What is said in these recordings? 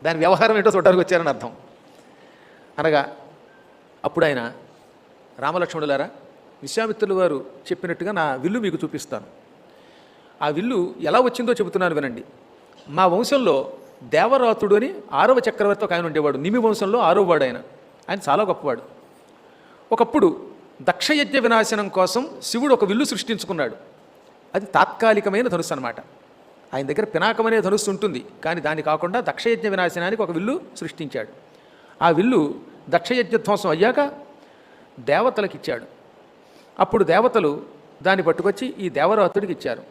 దాని వ్యవహారం ఏంటో చూడడానికి వచ్చారని అర్థం. అనగా అప్పుడు ఆయన, రామలక్ష్మణులారా, విశ్వామిత్రుల వారు చెప్పినట్టుగా నా విల్లు మీకు చూపిస్తాను. ఆ విల్లు ఎలా వచ్చిందో చెబుతున్నాను వినండి. మా వంశంలో దేవరాతుడు అని 6వ చక్రవర్తి ఒక ఆయన ఉండేవాడు. నిమి వంశంలో 6వ వాడు ఆయన. ఆయన చాలా గొప్పవాడు. ఒకప్పుడు దక్షయజ్ఞ వినాశనం కోసం శివుడు ఒక విల్లు సృష్టించుకున్నాడు. అది తాత్కాలికమైన ధనుస్సు అన్నమాట. ఆయన దగ్గర పినాకమనే ధనుస్సు ఉంటుంది, కానీ దాని కాకుండా దక్షయజ్ఞ వినాశనానికి ఒక విల్లు సృష్టించాడు. ఆ విల్లు దక్షయజ్ఞ ధ్వంసం అయ్యాక దేవతలకు ఇచ్చాడు. అప్పుడు దేవతలు దాన్ని పట్టుకొచ్చి ఈ దేవరాతుడికి ఇచ్చారు.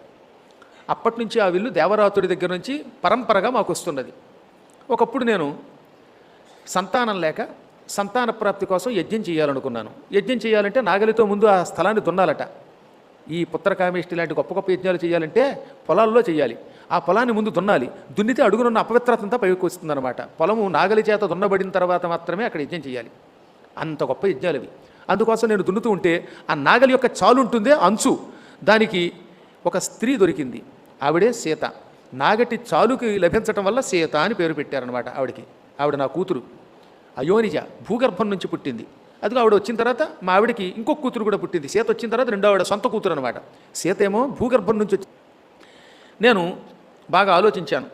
అప్పటి నుంచి ఆ విల్లు దేవరాతుడి దగ్గర నుంచి పరంపరగా మాకు వస్తున్నది. ఒకప్పుడు నేను సంతానం లేక సంతాన ప్రాప్తి కోసం యజ్ఞం చేయాలనుకున్నాను. యజ్ఞం చేయాలంటే నాగలితో ముందు ఆ స్థలాన్ని దున్నాలట. ఈ పుత్రకామేష్టి లాంటి గొప్ప గొప్ప యజ్ఞాలు చేయాలంటే పొలాల్లో చేయాలి. ఆ పొలాన్ని ముందు దున్నాలి. దున్నితే అడుగునున్న అపవిత్రత అంతా పైకి వస్తుందన్నమాట. పొలము నాగలి చేత దున్నబడిన తర్వాత మాత్రమే అక్కడ యజ్ఞం చేయాలి. అంత గొప్ప యజ్ఞాలు అవి. అందుకోసం నేను దున్నుతూ ఉంటే ఆ నాగలి యొక్క చాలు ఉంటుందే అంచు, దానికి ఒక స్త్రీ దొరికింది. ఆవిడే సీత. నాగటి చాలుకి లభించటం వల్ల సీత అని పేరు పెట్టారనమాట ఆవిడకి. ఆవిడ నా కూతురు అయోనిజ, భూగర్భం నుంచి పుట్టింది. అదిగో ఆవిడ వచ్చిన తర్వాత మా ఆవిడకి ఇంకొక కూతురు కూడా పుట్టింది. సీత వచ్చిన తర్వాత రెండో ఆవిడ సొంత కూతురు అనమాట. సీత ఏమో భూగర్భం నుంచి వచ్చి. నేను బాగా ఆలోచించాను.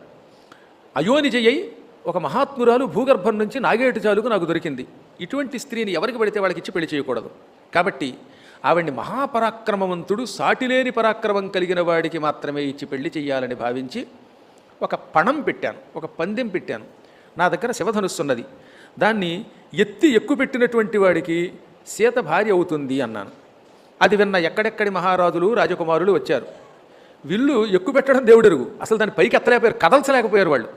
అయోనిజయ్యి ఒక మహాత్మురాలు భూగర్భం నుంచి నాగేటి చాలుకు నాకు దొరికింది. ఇటువంటి స్త్రీని ఎవరికి పడితే వాళ్ళకి ఇచ్చి పెళ్లి చేయకూడదు. కాబట్టి ఆవిడ్ని మహాపరాక్రమవంతుడు, సాటిలేని పరాక్రమం కలిగిన వాడికి మాత్రమే ఇచ్చి పెళ్లి చేయాలని భావించి ఒక పణం పెట్టాను, ఒక పందెం పెట్టాను. నా దగ్గర శివధనుస్సున్నది, దాన్ని ఎత్తి ఎక్కుపెట్టినటువంటి వాడికి సీత భార్య అవుతుంది అన్నాను. అది విన్న ఎక్కడెక్కడి మహారాజులు రాజకుమారులు వచ్చారు. విల్లు ఎక్కుపెట్టడం దేవుడెరుగు, అసలు దాన్ని పైకి ఎత్తలేకపోయారు, కదల్చలేకపోయారు వాళ్ళు.